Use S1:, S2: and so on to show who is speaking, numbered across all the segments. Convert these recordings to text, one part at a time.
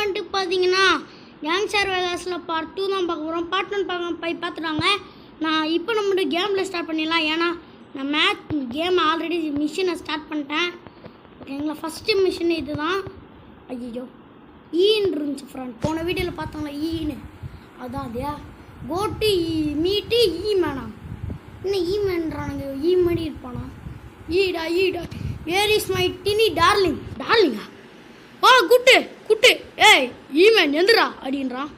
S1: வந்துட்டு பார்த்தீங்கன்னா gangster வேகாஸில் part 2 தான் பார்க்க போகிறோம். பார்ட் 1 பார்த்துட்டாங்க. நான் இப்போ நம்மளோட கேமில் ஸ்டார்ட் பண்ணிடலாம். ஏன்னா நான் கேம் ஆல்ரெடி மிஷினை ஸ்டார்ட் பண்ணிட்டேன். ஓகேங்களா, ஃபஸ்ட்டு மிஷின் இது தான். ஐயோ ஈன்னு இருந்துச்சு ஃப்ரெண்ட். போன வீடியோவில் பார்த்தாங்களா ஈன்னு, அதான் அதே கோட்டு மீட்டு ஈ மேனா. இன்னும் ஈ மேன்றானுங்க, ஈ மாதிரி இருப்பானா. ஈடா வேர் இஸ் மை டினி டார்லிங்கா குட்டு ஏய் ஈமேன் எந்திரா அப்படின்றான்.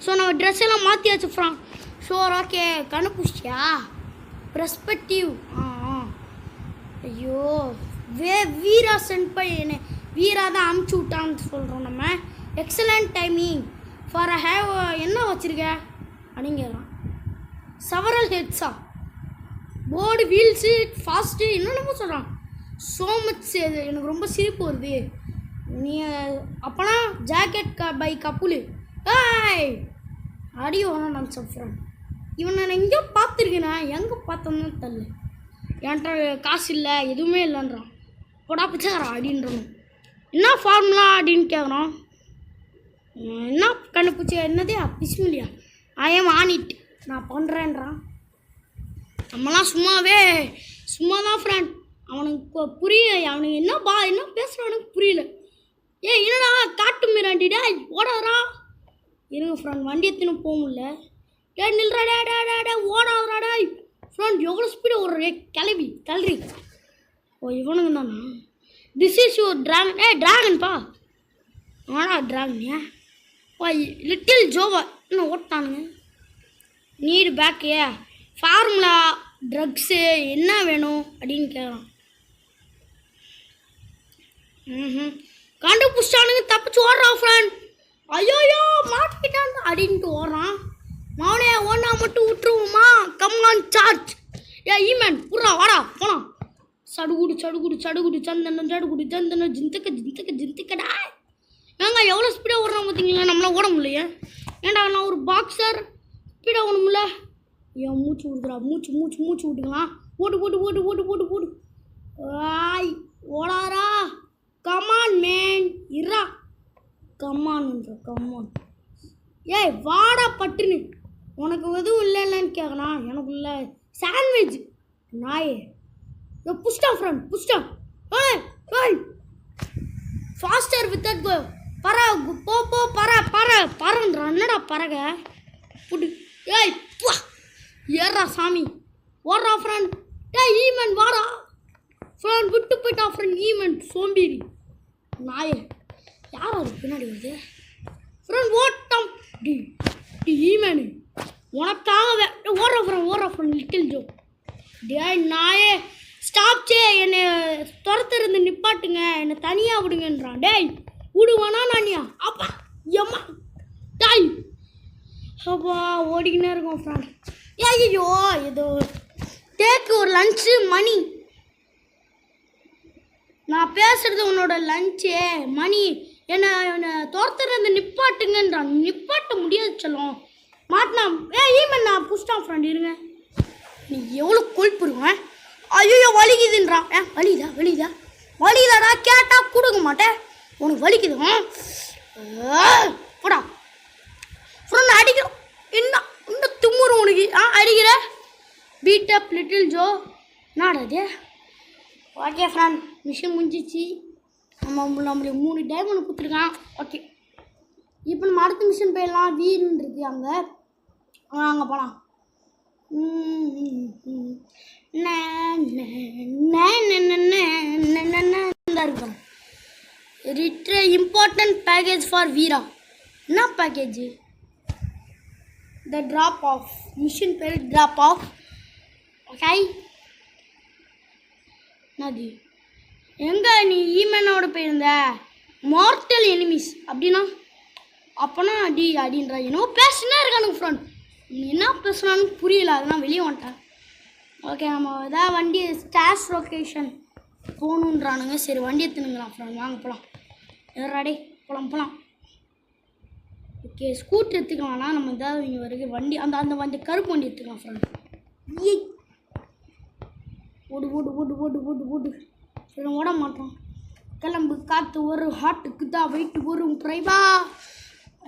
S1: ஸோ நம்ம ட்ரெஸ் எல்லாம் மாற்றியாச்சு ஃப்ரான். ஸோ ஓகே கண்டுபிடிச்சியா பெர்ஸ்பெக்டிவ். ஐயோ வீரா சென்ட் என்ன வீரா தான் அமுச்சு விட்டான்னு சொல்கிறோம் நம்ம. எக்ஸலண்ட் டைமிங் ஃபார் ஹேவ் என்ன வச்சுருக்க அப்படிங்கிறான். செவரல் ஹெட்ஸா போர்டு வீல்ஸு ஃபாஸ்ட்டு என்னென்னமோ சொல்கிறான். ஸோ மச் எனக்கு ரொம்ப சிரிப்பு வருது. நீ அப்போனா ஜாக்கெட் பை கப்புலு ஏய் அடியோ நான் சொல்கிறேன். இவன் நான் எங்கேயோ பார்த்துருக்கேண்ணா, எங்கே பார்த்தோன்னு தெரியல. என்கிட்ட காசு இல்லை எதுவுமே இல்லைன்றான். போடா பிச்சைக்காரன் அப்படின்றணும். என்ன ஃபார்முலா அப்படின்னு கேட்குறோம். என்ன கண்டுபிடிச்சி என்னதே பிஸ்மில்லையா ஐ எம் ஆன் இட் நான் பண்ணுறேன்றான். நம்மலாம் சும்மா தான் ஃப்ரெண்ட். அவனுக்கு அவனுக்கு என்ன பேசுகிறானுக்கு புரியல. என்னடா காட்டு மிராண்டிடா ஓடாதரா. இருங்க ஃப்ரெண்ட், வண்டி எத்தினும் போக முடியல. நில்றாடா ஓடாதராடா ஃப்ரெண்ட். எவ்வளோ ஸ்பீடாக ஓடுற கிளவி தள்ளுறி. ஓ இவனுங்க தானா. This is your dragon. ட்ராகன்ப்பா ஆடா ட்ராகன்யா. ஓ லிட்டில் ஜோவா இன்னும் ஓட்டானுங்க. நீடு பேக்கு ஃபார்முலா ட்ரக்ஸு என்ன வேணும் அப்படின்னு கேட்குறான். கண்டுபிடிச்சானுங்க தப்பிச்சு ஓடுறான் ஃப்ரெண்ட். ஐயோயோ மாட்டிக்கிட்டான் அப்படின்ட்டு ஓடுறான். மவனே ஒன்றா மட்டும் விட்டுருவோமா. கம்மான் சார்ஜ் ஈமேன் புறா வாடா போனான். சடுகுடு சந்தனம் ஜிந்துக்கடா. ஏங்க எவ்வளோ ஸ்பீடாக ஓடுறான் பார்த்தீங்களா. நம்மளாம் ஓட முடியலையே. ஏன்டா நான் ஒரு பாக்ஸர் ஸ்பீடாக ஓடணும்ல. ஏன் மூச்சு விடுறா மூச்சு விட்டுக்கலாம். போட்டு ஆய் ஓடாரா. கமான் மேன் இரா கம்மான். ஏய் வாடா பட்டுன்னு. உனக்கு எதுவும் இல்லைன்னு கேட்கணும். எனக்கு இல்லை சாண்ட்விச் நாயே. புஷ்டான் ஃப்ரெண்ட் புஷ்டான். ஏய் ஃபாஸ்டர் வித் தட் கோ போ பறன்றான். என்னடா பறக புட்டு. ஏய் ஏறா சாமி ஓடுறா ஃப்ரெண்ட். ஈமன் வாடா ஃப்ரெண்ட். விட்டு போயிட்டா ஃப்ரெண்ட். ஈமன் சோம்பேறி நாயே. யார் அது பின்னாடி வருது ஃப்ரெண்ட். ஓட்டம் ஈமனு உனக்காக ஓடுற ஃப்ரெண்ட் லிட்டில் ஜோ. நாயே ஸ்டாப் என்னை துரத்துறது நிப்பாட்டுங்க, என்னை தனியாக விடுங்கன்றான். டேய் விடுவானா நானியா அப்பா எம்மா டாய் அப்பா ஓடிக்கினே இருக்கோம் ஃப்ரெண்ட். ஐயோ ஏதோ டேக்கு ஒரு லஞ்சு மணி. நான் பேசுறது உன்னோட லஞ்சு மணி. என்னை துரத்துறது நிப்பாட்டுங்கன்றான். நிப்பாட்ட முடியாது சொல்லும் மாட்டினா. ஈமன் நான் புஷ்டான் ஃப்ரெண்ட். இருங்க நீ எவ்வளோ கொழுப்புருவேன். ஐயோ வலிக்குதுன்றான். வலிக்குதாடா கேட்டால் கொடுக்க மாட்டேன். உனக்கு வலிக்குது போடா ஃப்ரெண்ட். அடிக்கிறோம் இன்னும் தும்முறு உனக்கு. அடிக்கிற பீட் அப் லிட்டில் ஜோ நாடாது. ஓகே ஃப்ரெண்ட் மிஷின் முடிஞ்சிச்சு. நம்மளுக்கு 3 டைமண்ட் கொடுத்துருக்கான். ஓகே இப்போ நம்ம அடுத்த மிஷின் போயிடலாம். வீடுன்னு இருக்கு அங்கே போகலாம். இருக்கோம் ரிட்ரே இம்பார்ட்டன்ட் பேக்கேஜ் ஃபார் வீரா. என்ன package? The drop off mission பேர் ட்ராப் ஆஃப். ஓகே நதி எங்கே நீ ஈமனோட போயிருந்த மார்டல் எனிமீஸ் அப்படின்னா அப்போனா அப்படின்றா. என்னவோ பேசுனா இருக்கானுங்க ஃப்ரெண்ட். என்ன பேசுனான்னு புரியல, அதெல்லாம் வெளியே வந்துட்டேன். ஓகே நம்ம ஏதாவது வண்டி ஸ்டாஷ் லொக்கேஷன் போகணுன்றானுங்க. சரி வண்டி எடுத்துனுங்களாம் ஃப்ரெண்ட். வாங்க போகலாம். ஏறாடே போகலாம். ஓகே ஸ்கூட்டர் எடுத்துக்கலாம்னா நம்ம ஏதாவது இங்கே வரைக்கும் வண்டி அந்த வண்டி கருப்பு வண்டி எடுத்துக்கலாம் ஃப்ரெண்ட். ஓடு ஓட மாட்டோம். கிளம்பு காற்று ஒரு ஹாட்டுக்கு தான் வெயிட் வரும் ட்ரைவா.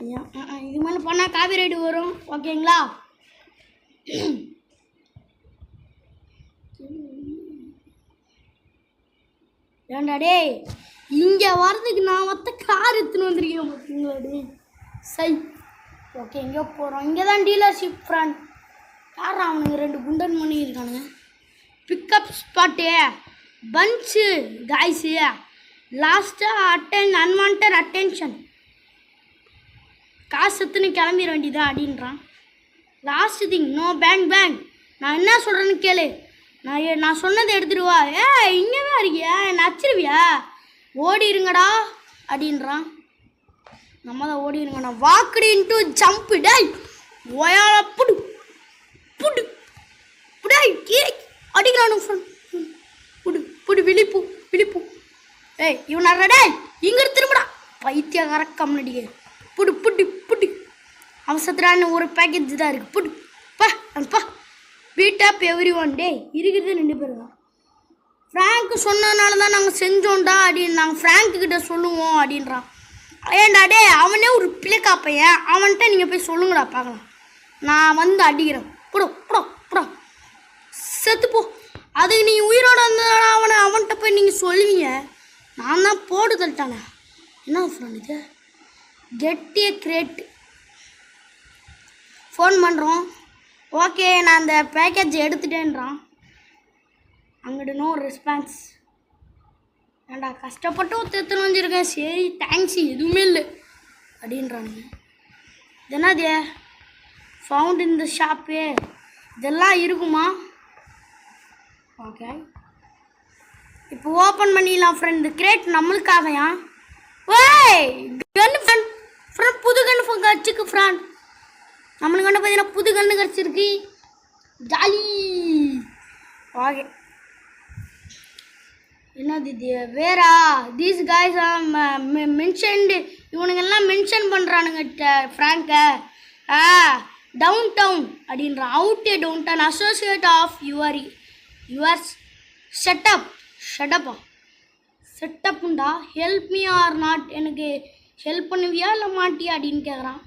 S1: ஐயா இது மேலே பண்ணால் காவி ரைடு வரும். ஓகேங்களா? ஏண்டா டே இங்கே வர்றதுக்கு நான் மொத்த கார் எடுத்துன்னு வந்திருக்கேன் பார்த்தீங்களா டே. சை ஓகே எங்கேயோ போகிறோம். இங்கே தான் டீலர்ஷிப் ஃப்ரெண்ட். யாரா அவனுங்க 2 குண்டன் மணி இருக்கானுங்க. பிக்கப் ஸ்பாட்டு பஞ்சு காய்ஸு லாஸ்ட்டாக அன்வான்ட் அட்டென்ஷன். காசு எத்துன்னு கிளம்பிட வேண்டியதா அப்படின்றான். Last thing no bang bang. நான் என்ன சொல்கிறேன்னு கேளு. நான் சொன்னதை எடுத்துட்டு வா. இங்கே தான் இருக்கியா நச்சிருவியா? ஓடிருங்கடா அப்படின்றான். நம்ம தான் ஓடிருங்கண்ணா. வாக்குடி இன்ட்டு ஜம்ப்பு டேய் ஒயால புடு புடு புடாய் அடிக்கிறானு ஃப்ரெண்ட். புடு புடு விழிப்பு விழிப்பு. ஏய் இவன் டேய் இங்கே திரும்படா பைத்தியக்கார கம்னடியே. புடு புட்டு புட்டு அவசரத்துறான்னு ஒரு பேக்கேஜ் தான் இருக்குது. புடு பா பா பீட் அப் எவ்ரி ஒன். டே இருக்கிறது 2 பேர் தான். ஃப்ராங்க்கு சொன்னதுனால தான் நாங்கள் செஞ்சோண்டா அப்படின்னு நாங்கள் ஃப்ராங்க்கிட்ட சொல்லுவோம் அப்படின்றான். ஏண்டா டே அவனே ஒரு பிள்ளைக்கா பையன். அவன்கிட்ட நீங்கள் போய் சொல்லுங்கடா பார்க்கலாம். நான் வந்து அடிக்கிறேன். புடோ புடோ புடோ செத்துப்போ. அதுக்கு நீ உயிரோட இருந்ததாடா அவன்கிட்ட போய் நீங்கள் சொல்லுவீங்க. நான் தான் போட்டு தள்ளிட்டானே. என்ன ஃப்ரெண்ட் இது? Get a great. ஃபோன் பண்ணுறோம். ஓகே நான் அந்த பேக்கேஜ் எடுத்துட்டேன்றான். அங்கிட்டு நோ ரெஸ்பான்ஸ். ஏண்டா கஷ்டப்பட்டு ஒருத்தர் வந்துருக்கேன். சரி தேங்க்ஸ் எதுவுமே இல்லை அப்படின்றானுங்க. இது என்னது ஃபவுண்ட் இந்த ஷாப்பு இதெல்லாம் இருக்குமா? ஓகே இப்போ ஓப்பன் பண்ணிடலாம் ஃப்ரெண்ட். கிரேட் நம்மளுக்காகயா? ஓய் கன்று ஃப்ரெண்ட். ஃப்ரெண்ட் புது கன்று கட்சிக்கு ஃப்ரெண்ட். நம்மளுக்கு வந்து பார்த்தீங்கன்னா புது கன்று கிடச்சிருக்கு. ஜாலி. ஓகே என்னது இது வேறா? These guys mentioned. இவனுங்கெல்லாம் மென்ஷன் பண்ணுறானுங்க ஃப்ராங்கை. டவுன் டவுன் அப்படின்றான். Out a down down associate of yours setup. ஷட்டப்பா செட்டப்புண்டா. Help me or not. எனக்கு ஹெல்ப் பண்ணுவியா இல்லை மாட்டியா அப்படின்னு கேட்குறான்.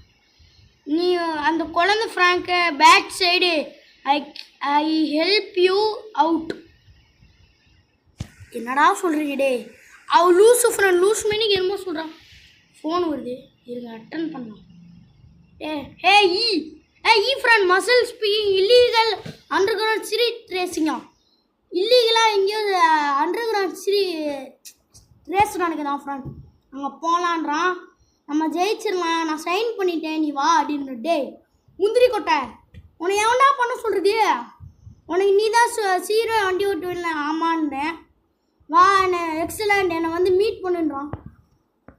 S1: நீ அந்த குழந்தை ஃப்ராங்க்கு back side I help you out. என்னடா சொல்கிறீங்க டே? Loose friend. லூஸ் மீனிங் என்னமோ சொல்கிறான். ஃபோன் வருது இருங்க அட்டன் பண்ணலாம். ஈ friend muscle speaking illegal underground street ரேசிங்கா? இல்லீகலாக எங்கேயோ அண்டர் கிரவுண்ட் ரேஸ் நடக்குதான் ஃப்ரெண்ட். அங்கே போகலான்றான். நம்ம ஜெயிச்சிடலாம். நான் சைன் பண்ணிட்டேன் நீ வா அப்படின்னு. டே முந்திரி கொட்டை உன்னை எவன்டா பண்ண சொல்கிறது? உனக்கு நீ தான் சீரோ வண்டி ஓட்டுவில்லை. ஆமான்னு வா என்னை எக்ஸலண்ட் என்னை வந்து மீட் பண்ணுன்றான்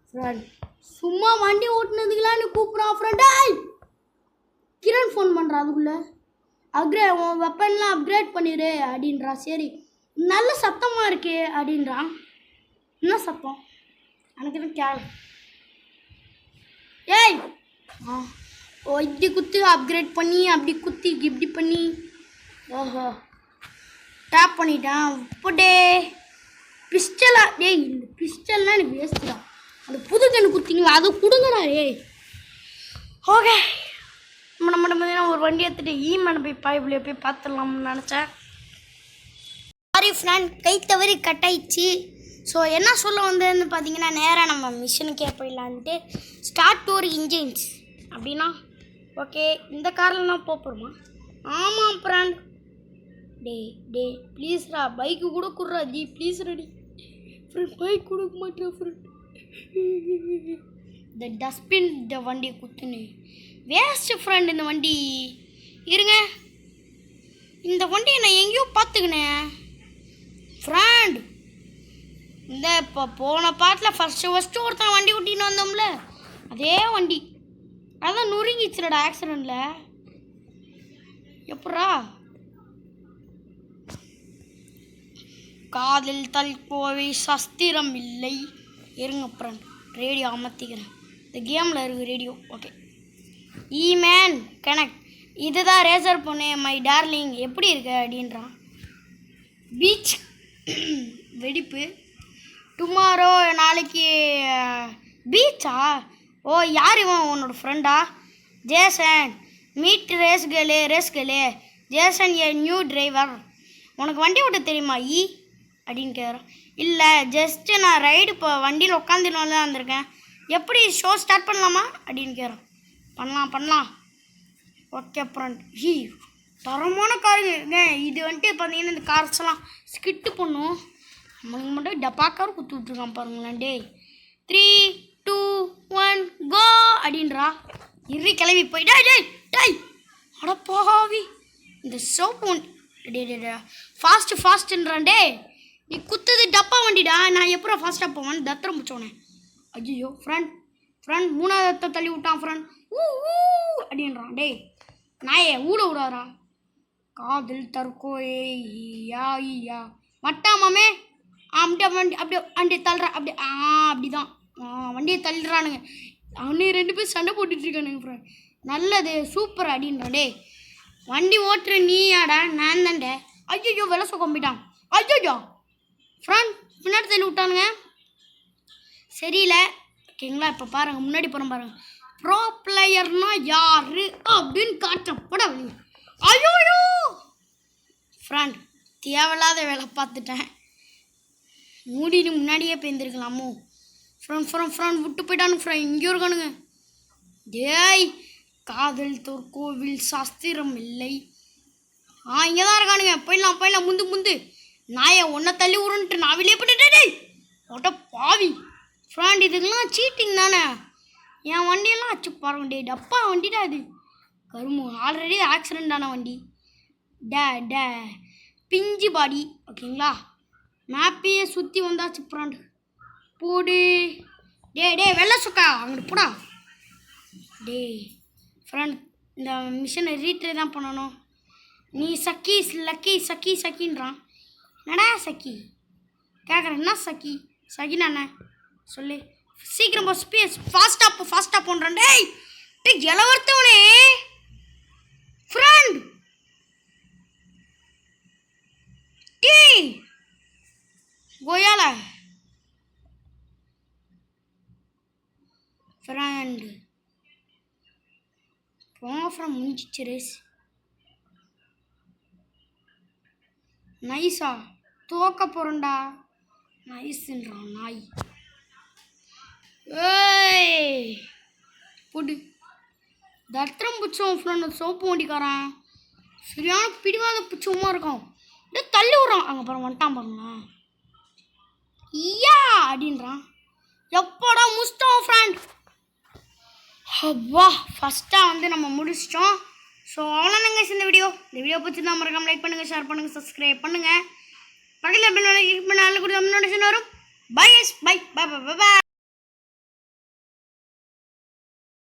S1: ஃப்ரெண்ட். சும்மா வண்டி ஓட்டுனதுக்கெல்லாம் நீ கூப்பிட்றான் ஃப்ரெண்ட். கிரண் ஃபோன் பண்ணுறான். அதுக்குள்ளே உன் வெப்பன்லாம் அப்கிரேட் பண்ணிடு அப்படின்றா. சரி நல்ல சத்தமாக இருக்கு அப்படின்றான். என்ன சத்தம் எனக்கு என்ன கேள். ஏய் இப்படி குத்து அப்கிரேட் பண்ணி அப்படி குத்தி இப்படி பண்ணி ஓஹோ டேப் பண்ணிட்டான். இப்போடே பிஸ்டலா? டேய் இந்த பிஸ்டல்லாம் எனக்கு வேஸ்ட்டுடா. அந்த புது கண்ணு குத்திங்களா அதை கொடுங்கடா. டேய் ஓகே நம்ம பார்த்தீங்கன்னா ஒரு வண்டி எடுத்துகிட்டு மேலே போய் பைப்பில் போய் பார்த்துடலாம்னு நினச்சேன். சாரி ஃப்ரெண்ட் கை தவறி கட் ஆயிடுச்சு. ஸோ என்ன சொல்ல வந்ததுன்னு பார்த்தீங்கன்னா நேராக நம்ம மிஷினுக்கே போயிடலான்ட்டு. ஸ்டார்ட் டூர் இன்ஜின்ஸ் அப்படின்னா ஓகே இந்த காரில் தான் போகிறோமா? ஆமாம் ஃப்ரெண்ட். டே ப்ளீஸ்ரா பைக்கு கூட கொடுறா ஜி ப்ளீஸ் ரெடி ஃப்ரெண்ட். பைக் கொடுக்க மாட்டேன் ஃப்ரெண்ட். இந்த டஸ்ட்பின் இந்த வண்டியை குத்துன்னு வேஸ்ட்டு ஃப்ரெண்ட். இந்த வண்டி இருங்க. இந்த வண்டியை நான் எங்கேயோ பார்த்துக்கினேன் ஃப்ரெண்ட். இந்த இப்போ போன பாட்டில் ஃபஸ்ட்டு ஒருத்தன் வண்டி ஓட்டின்னு வந்தோம்ல அதே வண்டி அதான் நொறுங்கிச்சுடா ஆக்சிடெண்ட்டில். எப்பட்றா? காதில் தல்கோவை சஸ்திரம் இல்லை. இருங்க ஃப்ரெண்ட் ரேடியோ அமர்த்திக்கிறேன். இந்த கேமில் இருக்குது ரேடியோ. Okay man connect. இதுதான் ரேசர் பொண்ணு மை டார்லிங் எப்படி இருக்கு அப்படின்றான். பீச் வெடிப்பு டுமாரோ நாளைக்கு பீச்சா? ஓ யார் இவன் உன்னோட ஃப்ரெண்டா? ஜேசன் மீட் ரேஸ் கேளு ஜேசன் ஏ நியூ டிரைவர். உனக்கு வண்டி ஓட்ட தெரியுமா அப்படின்னு கேட்குறேன். இல்லை ஜஸ்ட்டு நான் ரைடு இப்போ வண்டியில் உட்காந்துன்னு தான் வந்திருக்கேன். எப்படி ஷோ ஸ்டார்ட் பண்ணலாமா அப்படின்னு கேட்குறேன். பண்ணலாம் ஓகே ஃப்ரெண்ட். தரமான காருங்க இது. வந்துட்டு பார்த்தீங்கன்னா இந்த கார்ஸ்லாம் ஸ்கிட்டு பண்ணும். நம்மளுக்கு மட்டும் டப்பாக்கார் குத்து விட்ருக்கான் பாருங்களேன். டே 3 2 1 கோ அப்படின்றா. கிளம்பி போய் டேய் அடப்பாவி இந்த சோப்பு டே ஃபாஸ்ட்டுன்றான். டே நீ குத்துது டப்பா வண்டிடா, நான் எப்போ ஃபாஸ்ட்டாக போவேன் தத்திரம் பிடிச்சோனே. ஐயோ ஃப்ரெண்ட் 3ஆவது தள்ளி விட்டான் ஃப்ரெண்ட். அப்படின்றான். டே நாயே ஊட விடாரா. காதல் தற்கொலையா மட்டாமாமே அப்படியே தள்ளுறான். அப்படிதான் வண்டியை தள்ளுறானுங்க. அவனே 2 பேர் சண்டை போட்டுட்ருக்கானுங்க ஃப்ரெண்ட். நல்லது சூப்பர் அப்படின்றான். டே வண்டி ஓட்டுற நீயாடா? நான் தான்டே. ஐயோ வெலை சொம்பிட்டான். ஐயோ ஃப்ரெண்ட் பின்னாடி தள்ளி விட்டானுங்க. சரியில்லை ஓகேங்களா. இப்போ பாருங்கள் முன்னாடி போகிறோம் பாருங்கள். ப்ரோ பிளேயர்னா யாரு அப்படின்னு காட்டப்பட வெளியே. ஐயோ ஃப்ரெண்ட் தேவையில்லாத வேலை பார்த்துட்டேன். மூடின்னு முன்னாடியே பேர்ந்துருக்கலாமோ. ஃப்ரெண்ட் விட்டு போயிட்டானுங்க ஃப்ரெண்ட். இங்கே இருக்கானுங்க. டேய் காதல் கோவில் சாஸ்திரம் இல்லை. இங்கே தான் இருக்கானுங்க. போயிடலாம் முந்து நாயை ஒன்றை தள்ளி விடுன்ட்டு நான் வெளியே போட்டுட்டே. ஓட்ட பாவி ஃப்ரெண்ட் இதுக்கெல்லாம் சீட்டிங் தானே. என் வண்டியெல்லாம் அச்சு பாருங்க. டே டப்பா வண்டிடா இது. கரும்பு ஆல்ரெடி ஆக்சிடெண்ட் ஆன வண்டி. டே பிஞ்சு பாடி ஓகேங்களா. மேப்பையே சுற்றி வந்தாச்சு ஃப்ரெண்ட். போடு டே வெள்ளை சொக்கா அங்கிட்டு போடா. டே ஃப்ரெண்ட் இந்த மிஷினை ரீட்ரை தான் பண்ணணும். நீ சக்கின்றான். என்னடா சக்கி கேட்குறேன். என்ன சக்கி நானே சொல்லு சீக்கிரம் போ. ஸ்பீஸ் ஃபாஸ்ட்டாக போன்றான். டேய் இளவர்த்தவனே ஃப்ரெண்ட். டீ கோயால ஃப்ரெண்ட் போங்க ஃப்ரெண்ட். முடிஞ்சிச்சு ரேஸ். நைஸா தோக்க போகிறேன்டா. நைஸுன்றான் நாய். ஏய் போடு தத்திரம் பிடிச்சோம் ஃப்ரெண்ட். சோப்பு வண்டிக்காரன் சரியான பிடிவாத பிடிச்சவமா இருக்கும். அப்படியே தள்ளி விட்றான். அங்கே பாருங்க வந்துட்டான் பாருங்களேன். அப்படின்றான். எப்போடா முடிச்சிட்டோம் ஃப்ரெண்ட். அப்பா ஃபஸ்ட்டாக வந்து நம்ம முடிச்சிட்டோம். ஸோ அவ்வளோதாங்க இந்த வீடியோ பிடிச்சிருந்தா மறக்காம லைக் பண்ணுங்கள், ஷேர் பண்ணுங்கள், சப்ஸ்கிரைப் பண்ணுங்கள். பக்கத்தில் கிளிக் பண்ண ஆள் கூட நோட்டிஃபிகேஷன் வரும். பை.